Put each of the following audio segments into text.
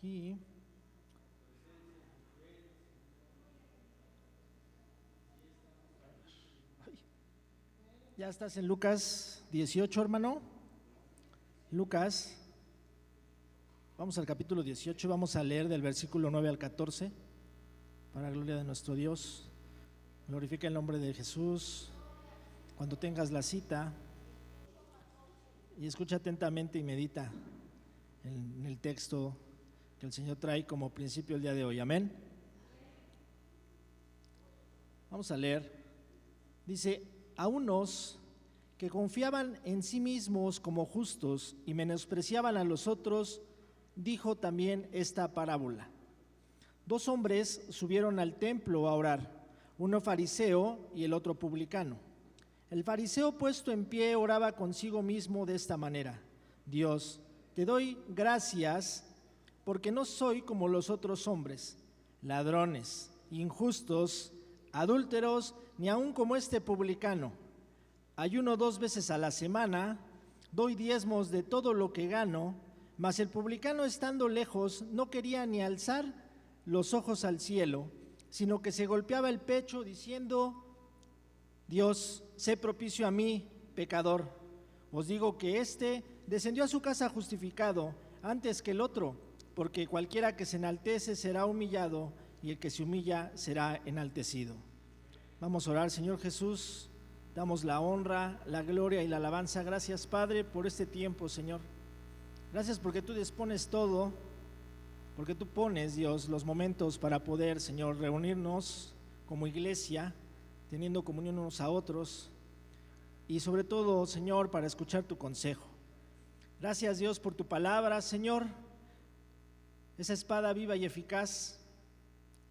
aquí. Ya estás en Lucas 18, hermano. Lucas, vamos al capítulo 18, vamos a leer del versículo 9 al 14, para la gloria de nuestro Dios. Glorifica el nombre de Jesús. Cuando tengas la cita, y escucha atentamente y medita en el texto que el Señor trae como principio el día de hoy. Amén. Vamos a leer. Dice: a unos que confiaban en sí mismos como justos y menospreciaban a los otros, dijo también esta parábola. Dos hombres subieron al templo a orar, uno fariseo y el otro publicano. El fariseo, puesto en pie, oraba consigo mismo de esta manera: Dios, te doy gracias porque no soy como los otros hombres, ladrones, injustos, adúlteros, ni aun como este publicano. Ayuno 2 veces a la semana, doy diezmos de todo lo que gano. Mas el publicano, estando lejos, no quería ni alzar los ojos al cielo, sino que se golpeaba el pecho diciendo: Dios, sé propicio a mí, pecador. Os digo que éste descendió a su casa justificado antes que el otro, porque cualquiera que se enaltece será humillado, y el que se humilla será enaltecido. Vamos a orar. Señor Jesús, damos la honra, la gloria y la alabanza. Gracias, Padre, por este tiempo, Señor. Gracias porque tú dispones todo, porque tú pones, Dios, los momentos para poder, Señor, reunirnos como iglesia, teniendo comunión unos a otros, y sobre todo, Señor, para escuchar tu consejo. Gracias, Dios, por tu palabra, Señor, esa espada viva y eficaz.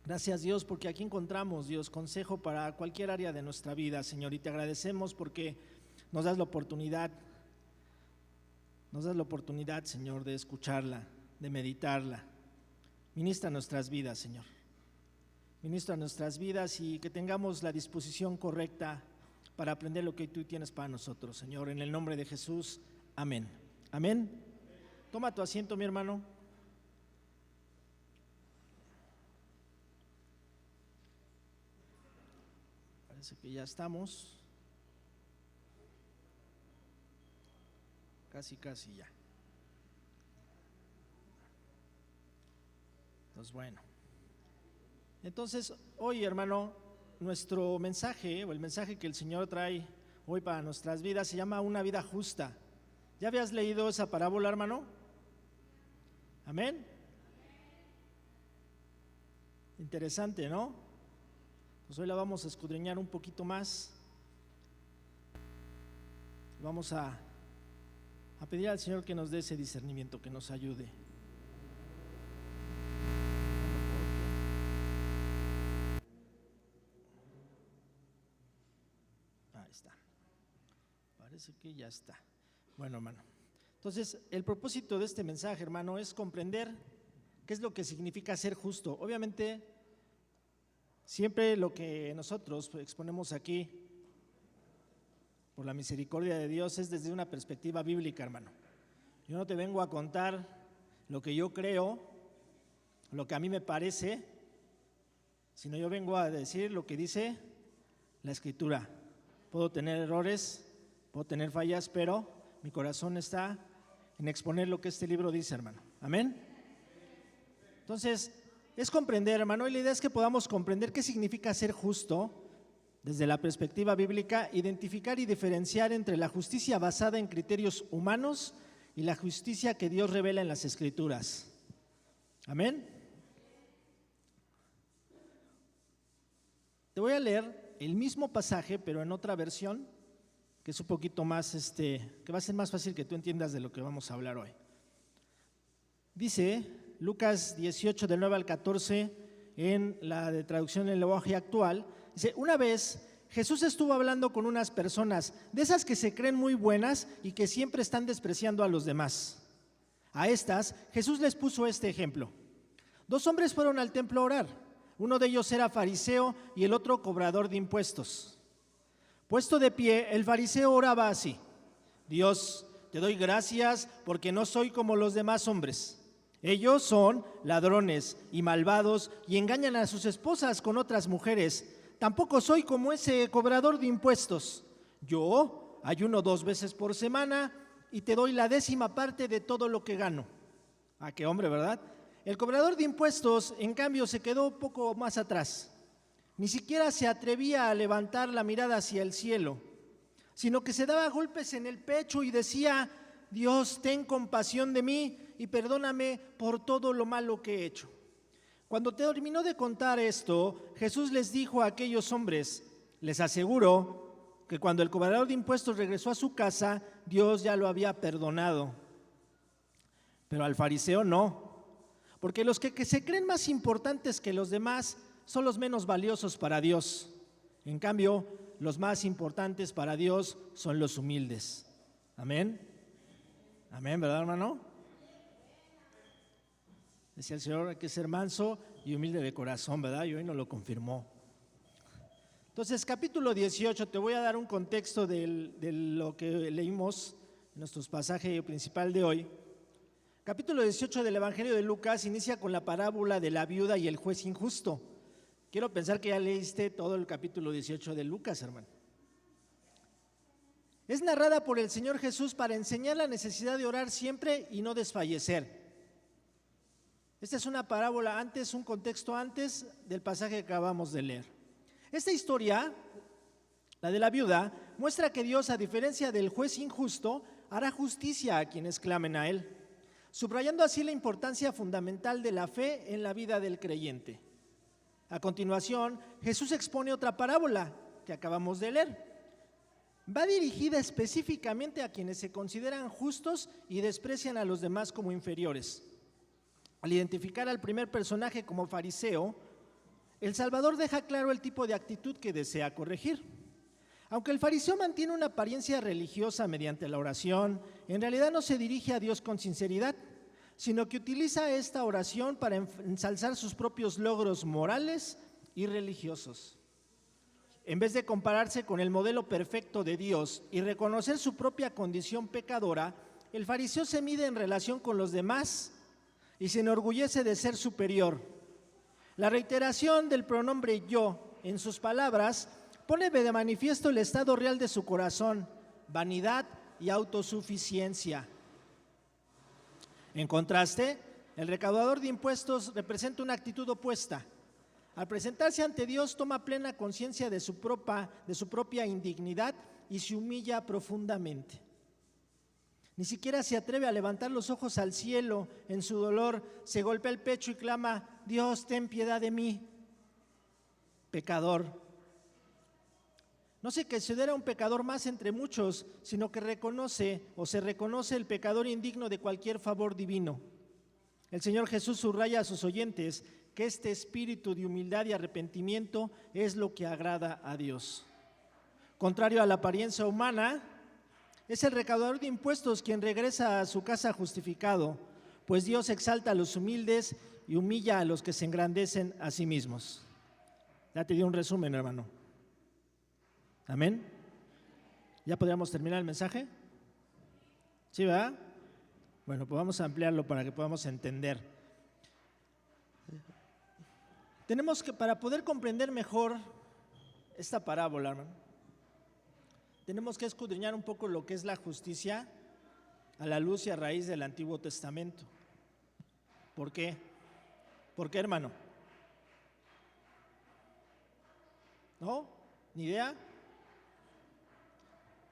Gracias, Dios, porque aquí encontramos, Dios, consejo para cualquier área de nuestra vida, Señor, y te agradecemos porque nos das la oportunidad, Señor, de escucharla, de meditarla. Ministra nuestras vidas, Señor. Ministra nuestras vidas y que tengamos la disposición correcta para aprender lo que tú tienes para nosotros, Señor. En el nombre de Jesús, amén. Amén. Toma tu asiento, mi hermano. Parece que ya estamos. Casi ya. Pues bueno. Entonces, hoy, hermano, nuestro mensaje, o el mensaje que el Señor trae hoy para nuestras vidas, se llama una vida justa. ¿Ya habías leído esa parábola, hermano? Amén. Interesante, ¿no? Pues hoy la vamos a escudriñar un poquito más. Vamos a pedir al Señor que nos dé ese discernimiento, que nos ayude. Ahí está. Parece que ya está. Bueno, hermano. Entonces, el propósito de este mensaje, hermano, es comprender qué es lo que significa ser justo. Obviamente, siempre lo que nosotros exponemos aquí, por la misericordia de Dios, es desde una perspectiva bíblica, hermano. Yo no te vengo a contar lo que yo creo, lo que a mí me parece, sino yo vengo a decir lo que dice la Escritura. Puedo tener errores, puedo tener fallas, pero mi corazón está en exponer lo que este libro dice, hermano. Amén. Entonces, es comprender, hermano, y la idea es que podamos comprender qué significa ser justo desde la perspectiva bíblica, identificar y diferenciar entre la justicia basada en criterios humanos y la justicia que Dios revela en las Escrituras. Amén. Te voy a leer el mismo pasaje, pero en otra versión, que es un poquito más, que va a ser más fácil que tú entiendas de lo que vamos a hablar hoy. Dice Lucas 18, del 9 al 14, en la de traducción en lenguaje actual. Dice: una vez Jesús estuvo hablando con unas personas, de esas que se creen muy buenas y que siempre están despreciando a los demás. A estas, Jesús les puso este ejemplo. Dos hombres fueron al templo a orar. Uno de ellos era fariseo y el otro cobrador de impuestos. Puesto de pie, el fariseo oraba así: Dios, te doy gracias porque no soy como los demás hombres, Ellos son ladrones y malvados y engañan a sus esposas con otras mujeres. Tampoco soy como ese cobrador de impuestos. Yo ayuno 2 veces por semana y te doy la 10ª parte de todo lo que gano. Ah, qué hombre, ¿verdad? El cobrador de impuestos, en cambio, se quedó un poco más atrás. Ni siquiera se atrevía a levantar la mirada hacia el cielo, sino que se daba golpes en el pecho y decía: Dios, ten compasión de mí y perdóname por todo lo malo que he hecho. Cuando terminó de contar esto, Jesús les dijo a aquellos hombres: les aseguro que cuando el cobrador de impuestos regresó a su casa, Dios ya lo había perdonado. Pero al fariseo no, porque los que se creen más importantes que los demás son los menos valiosos para Dios. En cambio, los más importantes para Dios son los humildes. Amén. Amén, ¿verdad, hermano? Decía el Señor, hay que ser manso y humilde de corazón, ¿verdad? Y hoy nos lo confirmó. Entonces, capítulo 18, te voy a dar un contexto de lo que leímos en nuestro pasaje principal de hoy. Capítulo 18 del Evangelio de Lucas inicia con la parábola de la viuda y el juez injusto. Quiero pensar que ya leíste todo el capítulo 18 de Lucas, hermano. Es narrada por el Señor Jesús para enseñar la necesidad de orar siempre y no desfallecer. Esta es una parábola antes, un contexto antes del pasaje que acabamos de leer. Esta historia, la de la viuda, muestra que Dios, a diferencia del juez injusto, hará justicia a quienes clamen a Él, subrayando así la importancia fundamental de la fe en la vida del creyente. A continuación, Jesús expone otra parábola que acabamos de leer. Va dirigida específicamente a quienes se consideran justos y desprecian a los demás como inferiores. Al identificar al primer personaje como fariseo, el Salvador deja claro el tipo de actitud que desea corregir. Aunque el fariseo mantiene una apariencia religiosa mediante la oración, en realidad no se dirige a Dios con sinceridad, sino que utiliza esta oración para ensalzar sus propios logros morales y religiosos. En vez de compararse con el modelo perfecto de Dios y reconocer su propia condición pecadora, el fariseo se mide en relación con los demás y se enorgullece de ser superior. La reiteración del pronombre yo en sus palabras pone de manifiesto el estado real de su corazón, vanidad y autosuficiencia. En contraste, el recaudador de impuestos representa una actitud opuesta. Al presentarse ante Dios, toma plena conciencia de su propia indignidad y se humilla profundamente. Ni siquiera se atreve a levantar los ojos al cielo en su dolor, se golpea el pecho y clama: Dios, ten piedad de mí, pecador. No se considera un pecador más entre muchos, sino que se reconoce el pecador indigno de cualquier favor divino. El Señor Jesús subraya a sus oyentes que este espíritu de humildad y arrepentimiento es lo que agrada a Dios. Contrario a la apariencia humana, es el recaudador de impuestos quien regresa a su casa justificado, pues Dios exalta a los humildes y humilla a los que se engrandecen a sí mismos. Ya te di un resumen, hermano. Amén. ¿Ya podríamos terminar el mensaje? ¿Sí, verdad? Bueno, pues vamos a ampliarlo para que podamos entender. Tenemos que, para poder comprender mejor esta parábola, hermano, tenemos que escudriñar un poco lo que es la justicia a la luz y a raíz del Antiguo Testamento. ¿Por qué? ¿Por qué, hermano? ¿No? ¿Ni idea?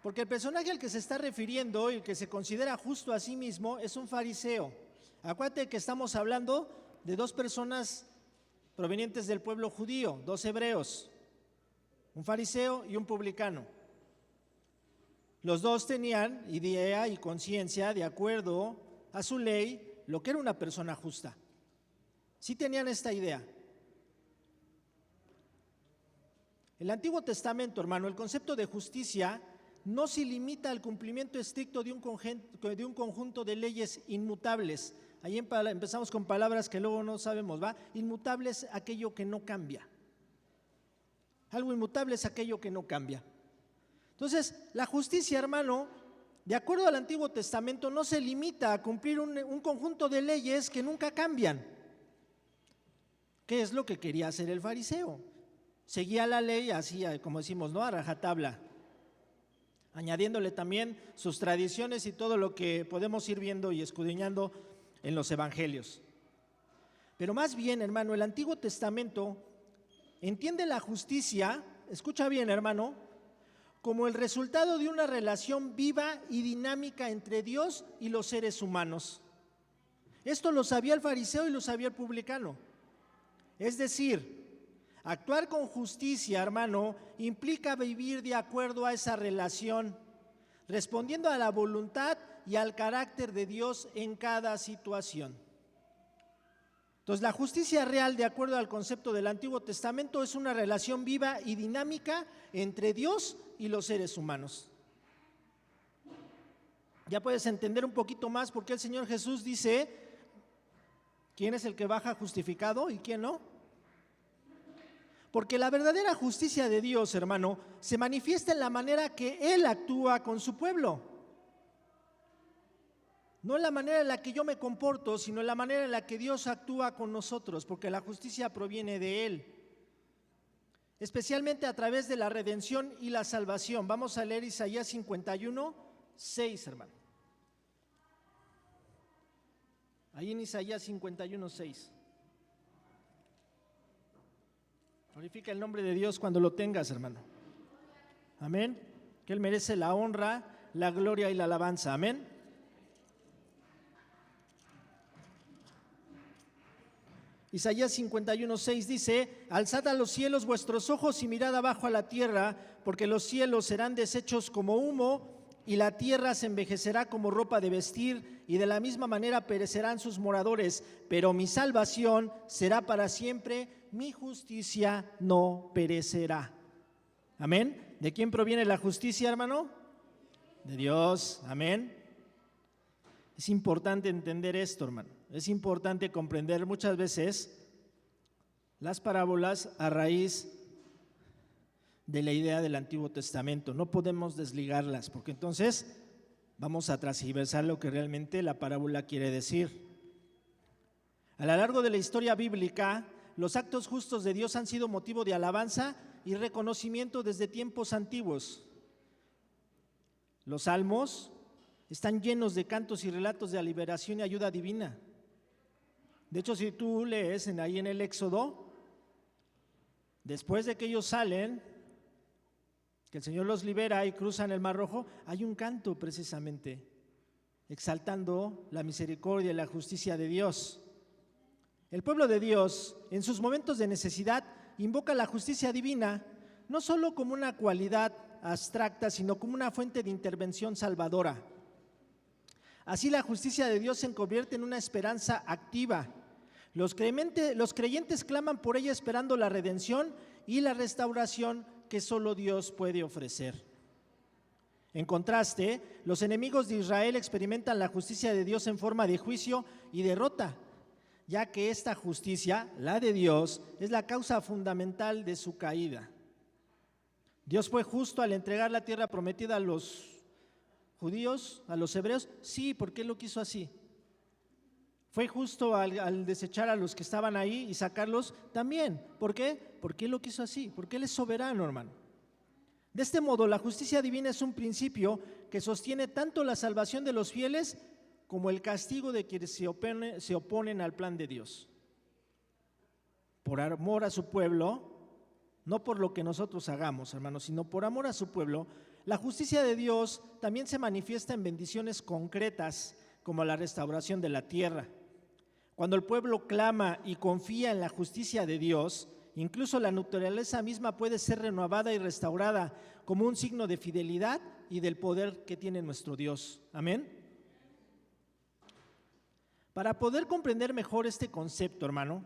Porque el personaje al que se está refiriendo y el que se considera justo a sí mismo es un fariseo. Acuérdate que estamos hablando de 2 personas provenientes del pueblo judío, 2 hebreos, un fariseo y un publicano. Los 2 tenían idea y conciencia, de acuerdo a su ley, lo que era una persona justa. Sí tenían esta idea. El Antiguo Testamento, hermano, el concepto de justicia no se limita al cumplimiento estricto de un conjunto de leyes inmutables. Ahí empezamos con palabras que luego no sabemos, ¿va? Inmutable es aquello que no cambia. Algo inmutable es aquello que no cambia. Entonces, la justicia, hermano, de acuerdo al Antiguo Testamento, no se limita a cumplir un conjunto de leyes que nunca cambian. ¿Qué es lo que quería hacer el fariseo? Seguía la ley así, como decimos, ¿no?, a rajatabla, añadiéndole también sus tradiciones y todo lo que podemos ir viendo y escudriñando en los evangelios. Pero más bien, hermano, el Antiguo Testamento entiende la justicia, escucha bien, hermano, como el resultado de una relación viva y dinámica entre Dios y los seres humanos. Esto lo sabía el fariseo y lo sabía el publicano. Es decir, actuar con justicia, hermano, implica vivir de acuerdo a esa relación, respondiendo a la voluntad y al carácter de Dios en cada situación. Entonces, la justicia real, de acuerdo al concepto del Antiguo Testamento, es una relación viva y dinámica entre Dios y los seres humanos. Ya puedes entender un poquito más por qué el Señor Jesús dice quién es el que baja justificado y quién no. Porque la verdadera justicia de Dios, hermano, se manifiesta en la manera que Él actúa con su pueblo. No en la manera en la que yo me comporto, sino en la manera en la que Dios actúa con nosotros, porque la justicia proviene de Él, especialmente a través de la redención y la salvación. Vamos a leer Isaías 51, 6, hermano. Ahí en Isaías 51, 6. Glorifica el nombre de Dios cuando lo tengas, hermano. Amén. Que Él merece la honra, la gloria y la alabanza. Amén. Isaías 51:6 dice: alzad a los cielos vuestros ojos y mirad abajo a la tierra, porque los cielos serán deshechos como humo y la tierra se envejecerá como ropa de vestir, y de la misma manera perecerán sus moradores, pero mi salvación será para siempre, mi justicia no perecerá. Amén. ¿De quién proviene la justicia, hermano? De Dios. Amén. Es importante entender esto, hermano. Es importante comprender muchas veces las parábolas a raíz de la idea del Antiguo Testamento. No podemos desligarlas, porque entonces vamos a transgiversar lo que realmente la parábola quiere decir. A lo largo de la historia bíblica, los actos justos de Dios han sido motivo de alabanza y reconocimiento desde tiempos antiguos. Los salmos están llenos de cantos y relatos de liberación y ayuda divina. De hecho, si tú lees ahí en el Éxodo, después de que ellos salen, que el Señor los libera y cruzan el Mar Rojo, hay un canto precisamente exaltando la misericordia y la justicia de Dios. El pueblo de Dios, en sus momentos de necesidad, invoca la justicia divina, no solo como una cualidad abstracta, sino como una fuente de intervención salvadora. Así la justicia de Dios se convierte en una esperanza activa. Los creyentes claman por ella esperando la redención y la restauración que solo Dios puede ofrecer. En contraste, los enemigos de Israel experimentan la justicia de Dios en forma de juicio y derrota, ya que esta justicia, la de Dios, es la causa fundamental de su caída. ¿Dios fue justo al entregar la tierra prometida a los judíos, a los hebreos? Sí, porque Él lo quiso así. ¿Fue justo al desechar a los que estaban ahí y sacarlos? También. ¿Por qué? Porque Él lo quiso así, porque Él es soberano, hermano. De este modo, la justicia divina es un principio que sostiene tanto la salvación de los fieles como el castigo de quienes se oponen al plan de Dios. Por amor a su pueblo, no por lo que nosotros hagamos, hermanos, sino por amor a su pueblo, la justicia de Dios también se manifiesta en bendiciones concretas, como la restauración de la tierra. Cuando el pueblo clama y confía en la justicia de Dios, incluso la naturaleza misma puede ser renovada y restaurada como un signo de fidelidad y del poder que tiene nuestro Dios. Amén. Para poder comprender mejor este concepto, hermano,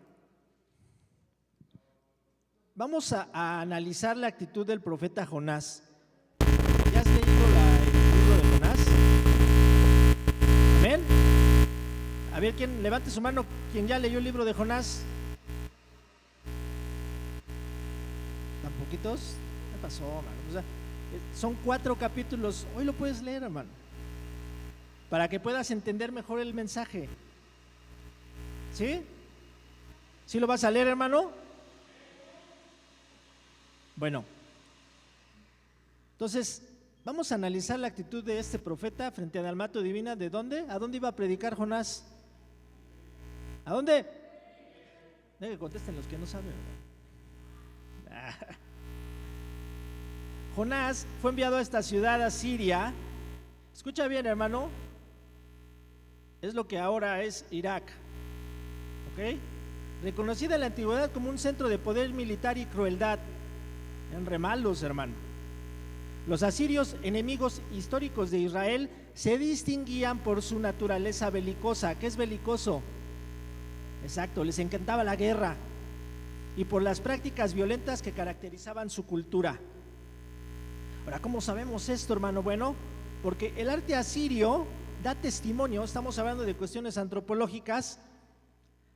vamos a analizar la actitud del profeta Jonás. ¿Ya has leído el libro de Jonás? Amén. A ver, ¿quién levante su mano? ¿Quién ya leyó el libro de Jonás? ¿Tan poquitos? ¿Qué pasó, hermano? O sea, son 4 capítulos. Hoy lo puedes leer, hermano. para que puedas entender mejor el mensaje. ¿Sí? ¿Sí lo vas a leer, hermano? Bueno, entonces vamos a analizar la actitud de este profeta frente al mandato divino. ¿De dónde? ¿A dónde iba a predicar Jonás? ¿A dónde? Deja que contesten los que no saben. Jonás fue enviado a esta ciudad asiria. Escucha bien, hermano. Es lo que ahora es Irak. ¿Ok? Reconocida en la antigüedad como un centro de poder militar y crueldad. En remalos, hermano. Los asirios, enemigos históricos de Israel, se distinguían por su naturaleza belicosa. ¿Qué es belicoso? Exacto, les encantaba la guerra. Y por las prácticas violentas que caracterizaban su cultura. Ahora, ¿cómo sabemos esto, hermano? Bueno, porque el arte asirio da testimonio, estamos hablando de cuestiones antropológicas,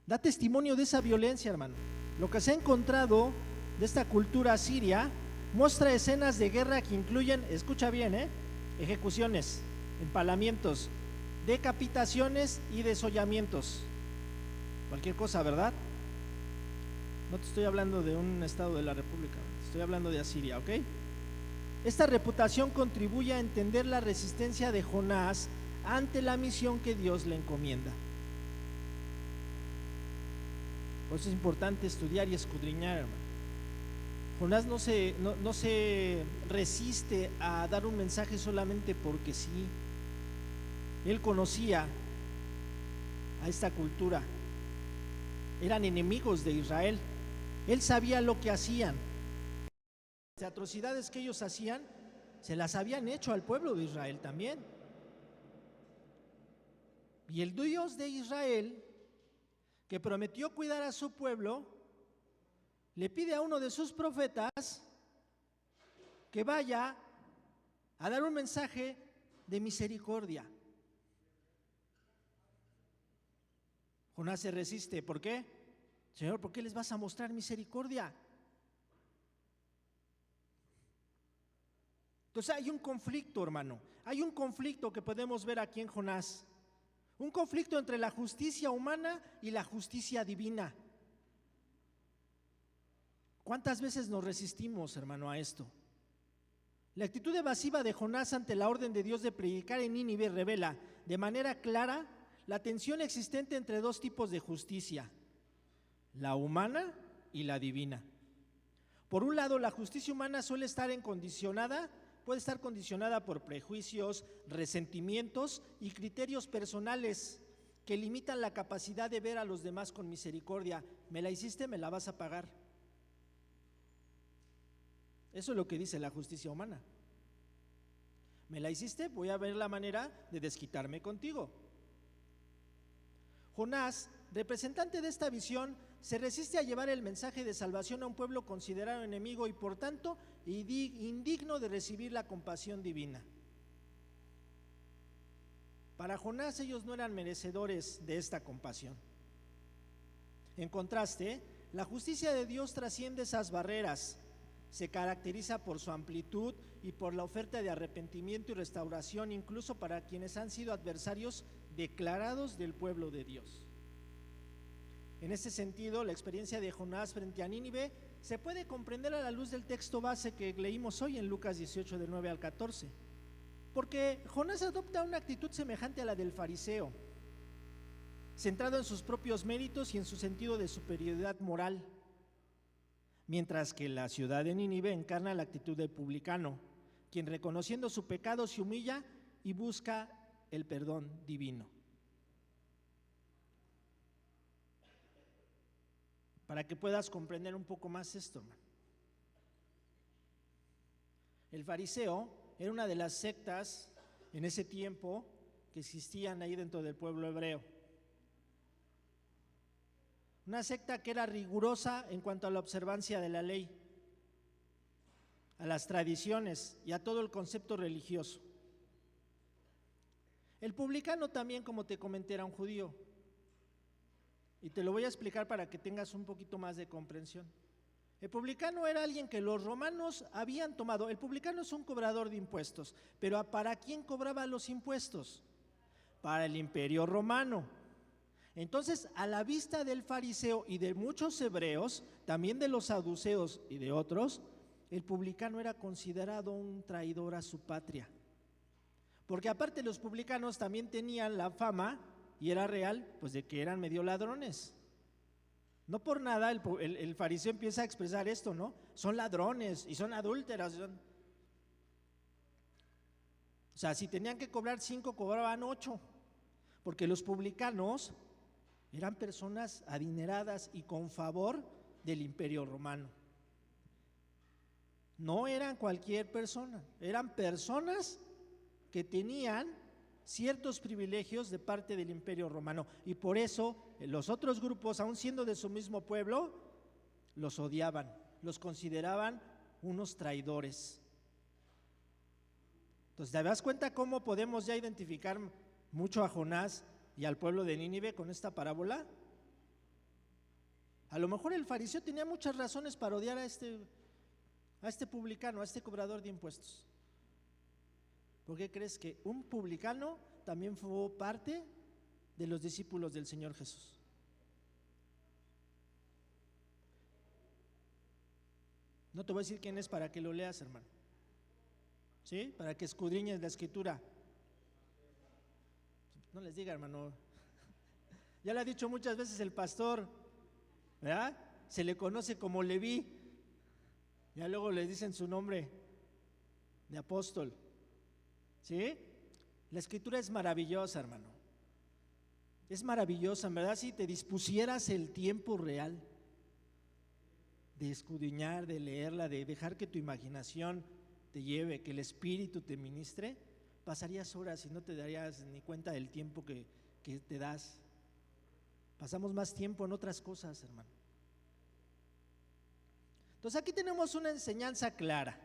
da testimonio de esa violencia, hermano. Lo que se ha encontrado de esta cultura asiria muestra escenas de guerra que incluyen, escucha bien, ejecuciones, empalamientos, decapitaciones y desollamientos. Cualquier cosa, ¿verdad? No te estoy hablando de un estado de la República, estoy hablando de Asiria, ¿ok? Esta reputación contribuye a entender la resistencia de Jonás ante la misión que Dios le encomienda. Por eso es importante estudiar y escudriñar, hermano. Jonás no se resiste a dar un mensaje solamente porque sí. Él conocía a esta cultura. Eran enemigos de Israel. Él sabía lo que hacían. Las atrocidades que ellos hacían se las habían hecho al pueblo de Israel también. Y el Dios de Israel, que prometió cuidar a su pueblo, le pide a uno de sus profetas que vaya a dar un mensaje de misericordia. Jonás se resiste. ¿Por qué? Señor, ¿por qué les vas a mostrar misericordia? Entonces hay un conflicto, hermano. Hay un conflicto que podemos ver aquí en Jonás. Un conflicto entre la justicia humana y la justicia divina. ¿Cuántas veces nos resistimos, hermano, a esto? La actitud evasiva de Jonás ante la orden de Dios de predicar en Nínive revela de manera clara la tensión existente entre dos tipos de justicia, la humana y la divina. Por un lado, la justicia humana puede estar condicionada por prejuicios, resentimientos y criterios personales que limitan la capacidad de ver a los demás con misericordia. Me la hiciste, me la vas a pagar. Eso es lo que dice la justicia humana. Me la hiciste, voy a ver la manera de desquitarme contigo. Jonás, representante de esta visión, se resiste a llevar el mensaje de salvación a un pueblo considerado enemigo y por tanto indigno de recibir la compasión divina. Para Jonás ellos no eran merecedores de esta compasión. En contraste, la justicia de Dios trasciende esas barreras, se caracteriza por su amplitud y por la oferta de arrepentimiento y restauración incluso para quienes han sido adversarios declarados del pueblo de Dios. En este sentido, la experiencia de Jonás frente a Nínive se puede comprender a la luz del texto base que leímos hoy en Lucas 18, del 9 al 14, porque Jonás adopta una actitud semejante a la del fariseo, centrado en sus propios méritos y en su sentido de superioridad moral, mientras que la ciudad de Nínive encarna la actitud del publicano, quien reconociendo su pecado se humilla y busca el perdón divino. Para que puedas comprender un poco más esto, hermano. El fariseo era una de las sectas en ese tiempo que existían ahí dentro del pueblo hebreo. Una secta que era rigurosa en cuanto a la observancia de la ley, a las tradiciones y a todo el concepto religioso. El publicano también, como te comenté, era un judío. Y te lo voy a explicar para que tengas un poquito más de comprensión. El publicano era alguien que los romanos habían tomado. El publicano es un cobrador de impuestos, pero ¿para quién cobraba los impuestos? para el Imperio Romano. Entonces, a la vista del fariseo y de muchos hebreos, también de los saduceos y de otros, el publicano era considerado un traidor a su patria. Porque aparte los publicanos también tenían la fama, y era real, pues de que eran medio ladrones. No por nada el fariseo empieza a expresar esto, ¿no? Son ladrones y son adúlteras. O sea, si tenían que cobrar 5, cobraban 8, porque los publicanos eran personas adineradas y con favor del Imperio Romano. No eran cualquier persona, eran personas que tenían ciertos privilegios de parte del Imperio Romano, y por eso los otros grupos, aun siendo de su mismo pueblo, los odiaban, los consideraban unos traidores. Entonces, ¿te das cuenta cómo podemos ya identificar mucho a Jonás y al pueblo de Nínive con esta parábola? A lo mejor el fariseo tenía muchas razones para odiar a este publicano, a este cobrador de impuestos. ¿Por qué crees que un publicano también fue parte de los discípulos del Señor Jesús? No te voy a decir quién es para que lo leas, hermano. ¿Sí? Para que escudriñes la escritura. No les diga, hermano. Ya lo ha dicho muchas veces el pastor, ¿verdad? Se le conoce como Leví. Ya luego le dicen su nombre de apóstol. ¿Sí? La escritura es maravillosa, hermano. Es maravillosa, en verdad, si te dispusieras el tiempo real de escudriñar, de leerla, de dejar que tu imaginación te lleve, que el Espíritu te ministre, pasarías horas y no te darías ni cuenta del tiempo que te das. Pasamos más tiempo en otras cosas, hermano. Entonces aquí tenemos una enseñanza clara.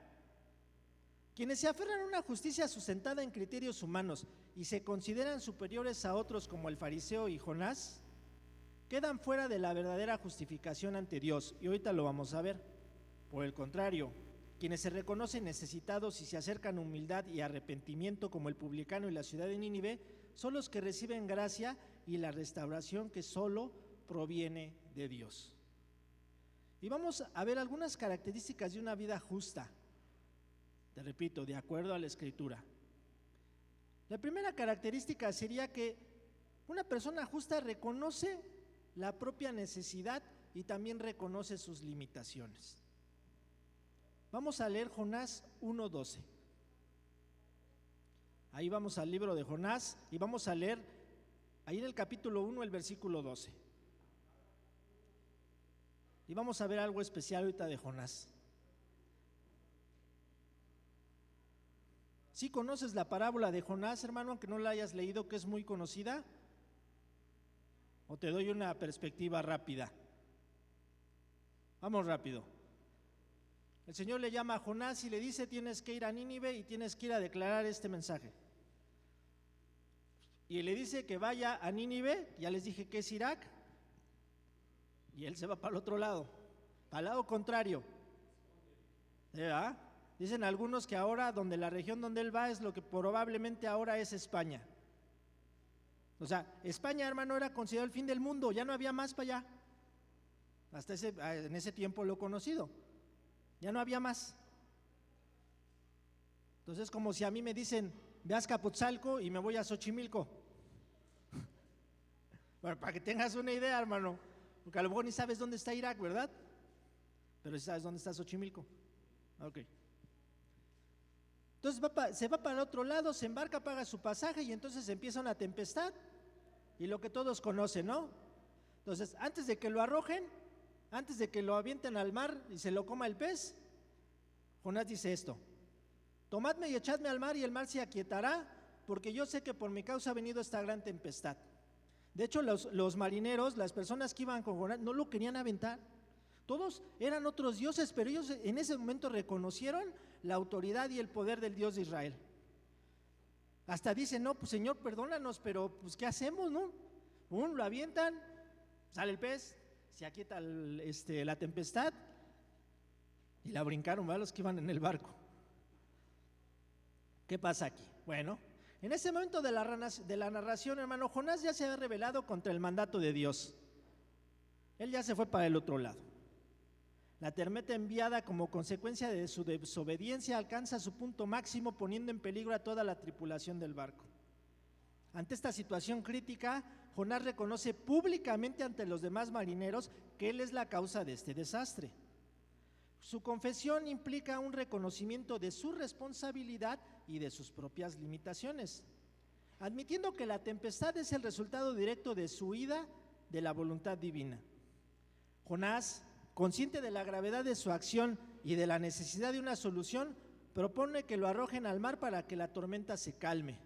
Quienes se aferran a una justicia sustentada en criterios humanos y se consideran superiores a otros como el fariseo y Jonás, quedan fuera de la verdadera justificación ante Dios, y ahorita lo vamos a ver. Por el contrario, quienes se reconocen necesitados y se acercan a humildad y arrepentimiento como el publicano y la ciudad de Nínive, son los que reciben gracia y la restauración que solo proviene de Dios. Y vamos a ver algunas características de una vida justa. Te repito, de acuerdo a la Escritura. La primera característica sería que una persona justa reconoce la propia necesidad y también reconoce sus limitaciones. Vamos a leer Jonás 1:12. Ahí vamos al libro de Jonás y vamos a leer ahí en el capítulo 1 el versículo 12. Y vamos a ver algo especial ahorita de Jonás. ¿Sí conoces la parábola de Jonás, hermano, aunque no la hayas leído, que es muy conocida? ¿O te doy una perspectiva rápida? Vamos rápido. El Señor le llama a Jonás y le dice: tienes que ir a Nínive y tienes que ir a declarar este mensaje. Y le dice que vaya a Nínive, ya les dije que es Irak, y él se va para el otro lado, para el lado contrario. ¿Verdad? Dicen algunos que ahora donde la región donde él va es lo que probablemente ahora es España. O sea, España, hermano, era considerado el fin del mundo, ya no había más para allá. Hasta en ese tiempo lo he conocido, ya no había más. Entonces, como si a mí me dicen, ve a Azcapotzalco y me voy a Xochimilco. Bueno, para que tengas una idea, hermano, porque a lo mejor ni sabes dónde está Irak, ¿verdad? Pero sí sabes dónde está Xochimilco. Ok. Entonces se va para el otro lado, se embarca, paga su pasaje y entonces empieza una tempestad y lo que todos conocen, ¿no? Entonces, antes de que lo arrojen, antes de que lo avienten al mar y se lo coma el pez, Jonás dice esto: tomadme y echadme al mar y el mar se aquietará, porque yo sé que por mi causa ha venido esta gran tempestad. De hecho, los marineros, las personas que iban con Jonás, no lo querían aventar. Todos eran otros dioses, pero ellos en ese momento reconocieron la autoridad y el poder del Dios de Israel. Hasta dicen, no, pues Señor, perdónanos, pero pues ¿qué hacemos, no? Lo avientan, sale el pez, se aquieta la tempestad y la brincaron, ¿verdad? Los que iban en el barco. ¿Qué pasa aquí? Bueno, En ese momento de la narración, hermano, Jonás ya se ha rebelado contra el mandato de Dios. Él ya se fue para el otro lado. La tormenta enviada como consecuencia de su desobediencia alcanza su punto máximo, poniendo en peligro a toda la tripulación del barco. Ante esta situación crítica, Jonás reconoce públicamente ante los demás marineros que él es la causa de este desastre. Su confesión implica un reconocimiento de su responsabilidad y de sus propias limitaciones, admitiendo que la tempestad es el resultado directo de su huida de la voluntad divina. Jonás, consciente de la gravedad de su acción y de la necesidad de una solución, propone que lo arrojen al mar para que la tormenta se calme.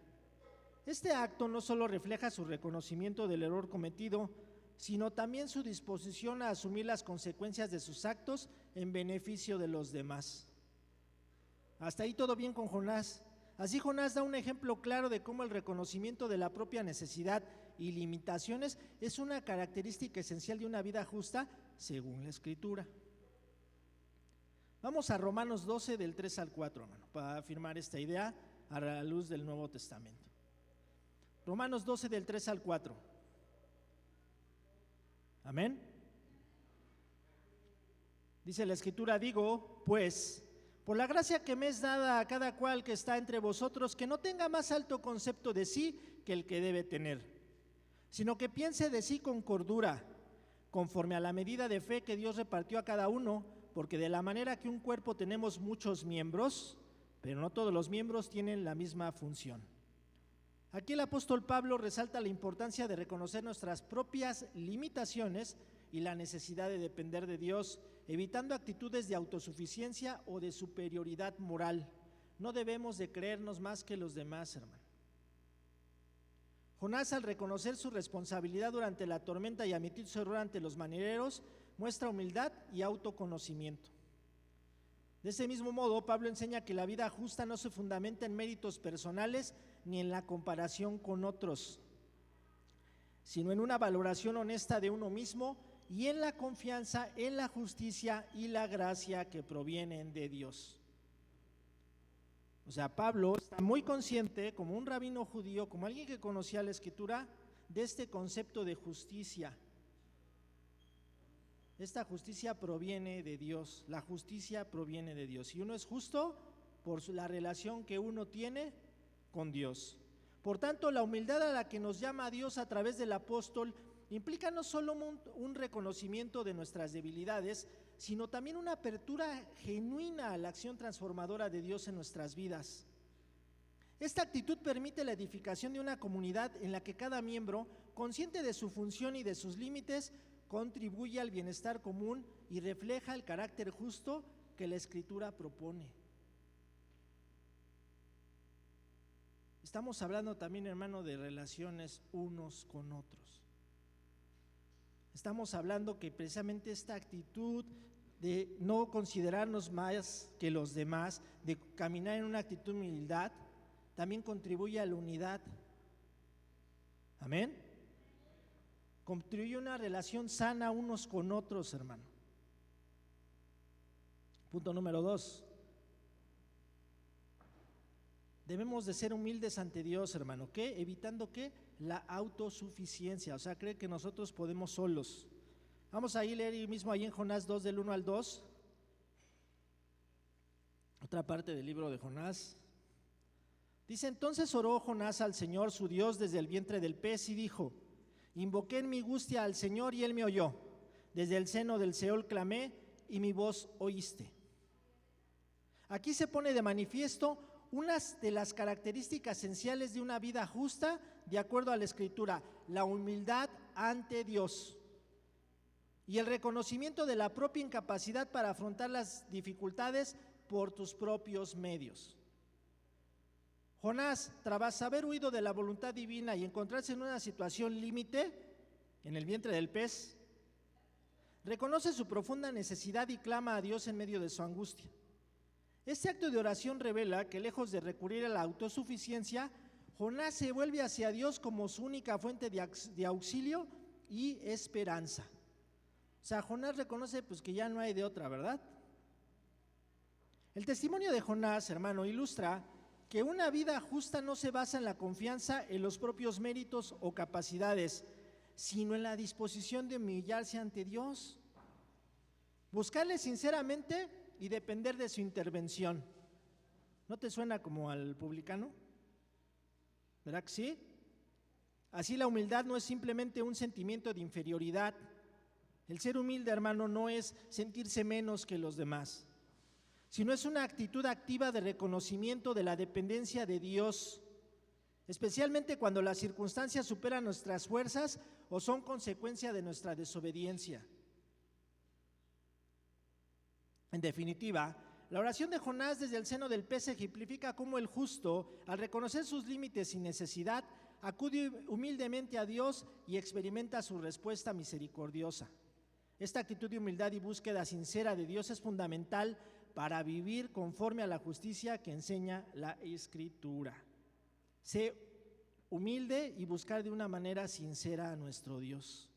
Este acto no solo refleja su reconocimiento del error cometido, sino también su disposición a asumir las consecuencias de sus actos en beneficio de los demás. Hasta ahí todo bien con Jonás. Así Jonás da un ejemplo claro de cómo el reconocimiento de la propia necesidad y limitaciones es una característica esencial de una vida justa según la Escritura. Vamos a Romanos 12 del 3 al 4, hermano, para afirmar esta idea a la luz del Nuevo Testamento. Romanos 12 del 3 al 4. Amén. Dice la Escritura, digo, pues, por la gracia que me es dada a cada cual que está entre vosotros, que no tenga más alto concepto de sí que el que debe tener, sino que piense de sí con cordura, conforme a la medida de fe que Dios repartió a cada uno, porque de la manera que un cuerpo tenemos muchos miembros, pero no todos los miembros tienen la misma función. Aquí el apóstol Pablo resalta la importancia de reconocer nuestras propias limitaciones y la necesidad de depender de Dios, evitando actitudes de autosuficiencia o de superioridad moral. No debemos de creernos más que los demás, hermano. Jonás, al reconocer su responsabilidad durante la tormenta y admitir su error ante los marineros, muestra humildad y autoconocimiento. De ese mismo modo, Pablo enseña que la vida justa no se fundamenta en méritos personales ni en la comparación con otros, sino en una valoración honesta de uno mismo y en la confianza en la justicia y la gracia que provienen de Dios. O sea, Pablo está muy consciente, como un rabino judío, como alguien que conocía la Escritura, de este concepto de justicia. Esta justicia proviene de Dios, la justicia proviene de Dios. Y uno es justo por la relación que uno tiene con Dios. Por tanto, la humildad a la que nos llama Dios a través del apóstol implica no solo un reconocimiento de nuestras debilidades, sino también una apertura genuina a la acción transformadora de Dios en nuestras vidas. Esta actitud permite la edificación de una comunidad en la que cada miembro, consciente de su función y de sus límites, contribuye al bienestar común y refleja el carácter justo que la Escritura propone. Estamos hablando también, hermano, de relaciones unos con otros. Estamos hablando que precisamente esta actitud de no considerarnos más que los demás, de caminar en una actitud de humildad, también contribuye a la unidad. Amén. Contribuye a una relación sana unos con otros, hermano. Punto número 2. Debemos de ser humildes ante Dios, hermano. ¿Qué? Evitando ¿qué? La autosuficiencia, o sea, creer que nosotros podemos solos. Vamos a leer mismo ahí en Jonás 2 del 1 al 2. Otra parte del libro de Jonás. Dice, entonces oró Jonás al Señor su Dios desde el vientre del pez y dijo, invoqué en mi angustia al Señor y Él me oyó. Desde el seno del Seol clamé y mi voz oíste. Aquí se pone de manifiesto unas de las características esenciales de una vida justa, de acuerdo a la Escritura, la humildad ante Dios y el reconocimiento de la propia incapacidad para afrontar las dificultades por tus propios medios. Jonás, tras haber huido de la voluntad divina y encontrarse en una situación límite, en el vientre del pez, reconoce su profunda necesidad y clama a Dios en medio de su angustia. Este acto de oración revela que lejos de recurrir a la autosuficiencia, Jonás se vuelve hacia Dios como su única fuente de auxilio y esperanza. O sea, Jonás reconoce pues que ya no hay de otra, ¿verdad? El testimonio de Jonás, hermano, ilustra que una vida justa no se basa en la confianza en los propios méritos o capacidades, sino en la disposición de humillarse ante Dios, buscarle sinceramente y depender de su intervención. ¿No te suena como al publicano? ¿Verdad que sí? Así la humildad no es simplemente un sentimiento de inferioridad. El ser humilde, hermano, no es sentirse menos que los demás, sino es una actitud activa de reconocimiento de la dependencia de Dios, especialmente cuando las circunstancias superan nuestras fuerzas o son consecuencia de nuestra desobediencia. En definitiva, la oración de Jonás desde el seno del pez ejemplifica cómo el justo, al reconocer sus límites y necesidad, acude humildemente a Dios y experimenta su respuesta misericordiosa. Esta actitud de humildad y búsqueda sincera de Dios es fundamental para vivir conforme a la justicia que enseña la Escritura. Sé humilde y buscar de una manera sincera a nuestro Dios.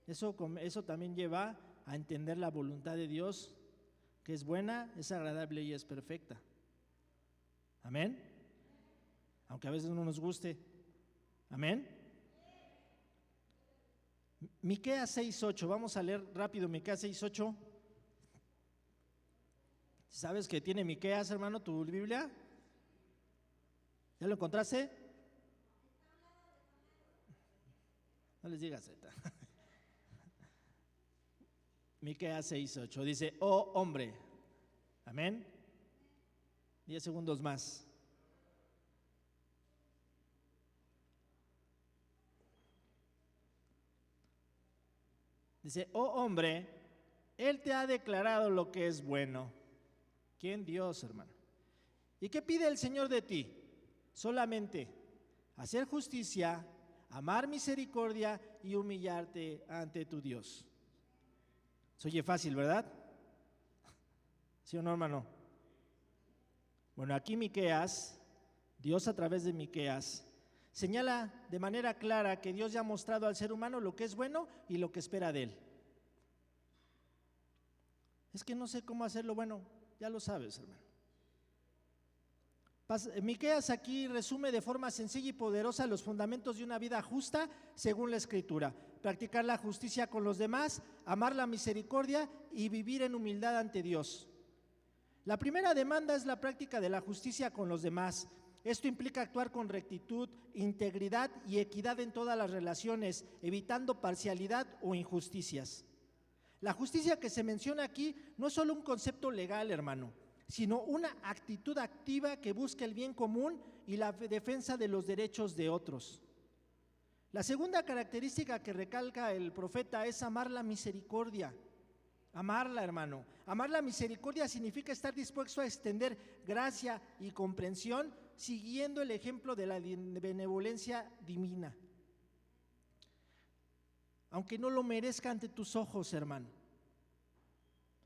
Eso también lleva a entender la voluntad de Dios, que es buena, es agradable y es perfecta. Amén. Aunque a veces no nos guste. Amén. Miqueas 6:8, vamos a leer rápido Miqueas 6:8. ¿Sabes que tiene Miqueas, hermano, tu Biblia? ¿Ya lo encontraste? No les digas Z. Miqueas 6:8 dice: oh hombre, amén. 10 segundos más. Dice: oh hombre, Él te ha declarado lo que es bueno. ¿Quién? Dios, hermano. ¿Y qué pide el Señor de ti? Solamente hacer justicia, amar misericordia y humillarte ante tu Dios. Se oye fácil, ¿verdad? ¿Sí o no, hermano? Bueno, aquí Miqueas, Dios a través de Miqueas, señala de manera clara que Dios ya ha mostrado al ser humano lo que es bueno y lo que espera de él. Es que no sé cómo hacerlo bueno, ya lo sabes, hermano. Miqueas aquí resume de forma sencilla y poderosa los fundamentos de una vida justa según la Escritura: practicar la justicia con los demás, amar la misericordia y vivir en humildad ante Dios. La primera demanda es la práctica de la justicia con los demás. Esto implica actuar con rectitud, integridad y equidad en todas las relaciones, evitando parcialidad o injusticias. La justicia que se menciona aquí no es solo un concepto legal, hermano, sino una actitud activa que busca el bien común y la defensa de los derechos de otros. La segunda característica que recalca el profeta es amar la misericordia. Amarla, hermano. Amar la misericordia significa estar dispuesto a extender gracia y comprensión siguiendo el ejemplo de la benevolencia divina. Aunque no lo merezca ante tus ojos, hermano.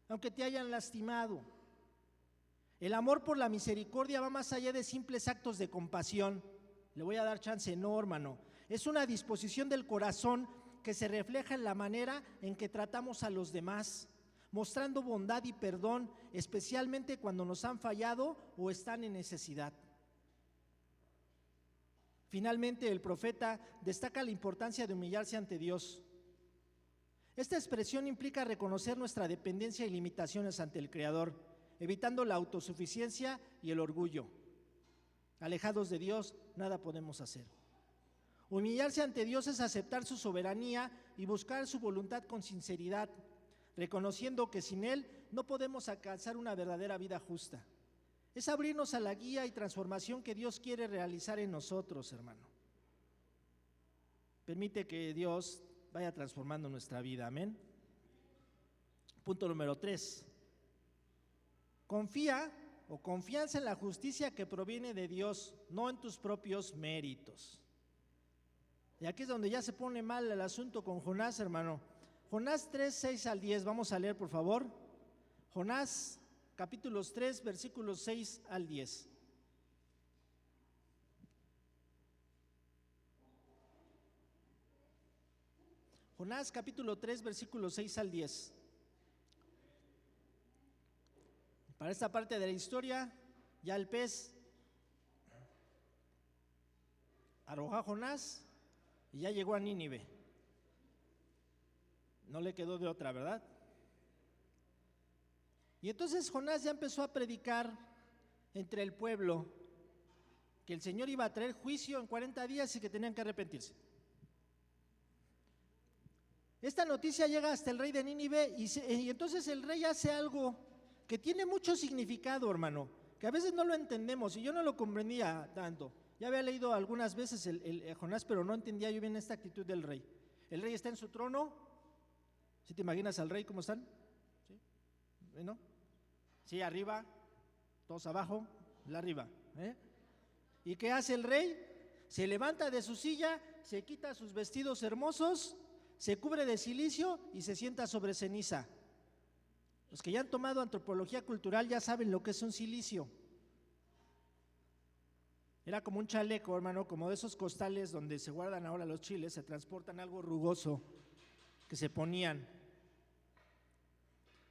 Aunque te hayan lastimado. El amor por la misericordia va más allá de simples actos de compasión. Le voy a dar chance, no, hermano. Es una disposición del corazón que se refleja en la manera en que tratamos a los demás, mostrando bondad y perdón, especialmente cuando nos han fallado o están en necesidad. Finalmente, el profeta destaca la importancia de humillarse ante Dios. Esta expresión implica reconocer nuestra dependencia y limitaciones ante el Creador, evitando la autosuficiencia y el orgullo. Alejados de Dios, nada podemos hacer. Humillarse ante Dios es aceptar su soberanía y buscar su voluntad con sinceridad, reconociendo que sin Él no podemos alcanzar una verdadera vida justa. Es abrirnos a la guía y transformación que Dios quiere realizar en nosotros, hermano. Permite que Dios vaya transformando nuestra vida, amén. Punto número 3. Confía o confianza en la justicia que proviene de Dios, no en tus propios méritos. Y aquí es donde ya se pone mal el asunto con Jonás, hermano. Jonás 3, 6 al 10, vamos a leer, por favor. Jonás, capítulos 3, versículos 6 al 10. Jonás, capítulo 3, versículos 6 al 10. Para esta parte de la historia, Ya el pez arrojó a Jonás y ya llegó a Nínive. No le quedó de otra, ¿verdad? Y entonces Jonás ya empezó a predicar entre el pueblo que el Señor iba a traer juicio en 40 días y que tenían que arrepentirse. Esta noticia llega hasta el rey de Nínive y entonces el rey hace algo que tiene mucho significado, hermano, que a veces no lo entendemos y yo no lo comprendía tanto. Ya había leído algunas veces el Jonás, pero no entendía yo bien esta actitud del rey. El rey está en su trono. ¿Sí te imaginas al rey cómo están? ¿Sí? ¿No? Sí, arriba, todos abajo, él arriba. ¿Y qué hace el rey? Se levanta de su silla, se quita sus vestidos hermosos, se cubre de cilicio y se sienta sobre ceniza. Los que ya han tomado antropología cultural ya saben lo que es un cilicio. Era como un chaleco, hermano, como de esos costales donde se guardan ahora los chiles, se transportan algo rugoso que se ponían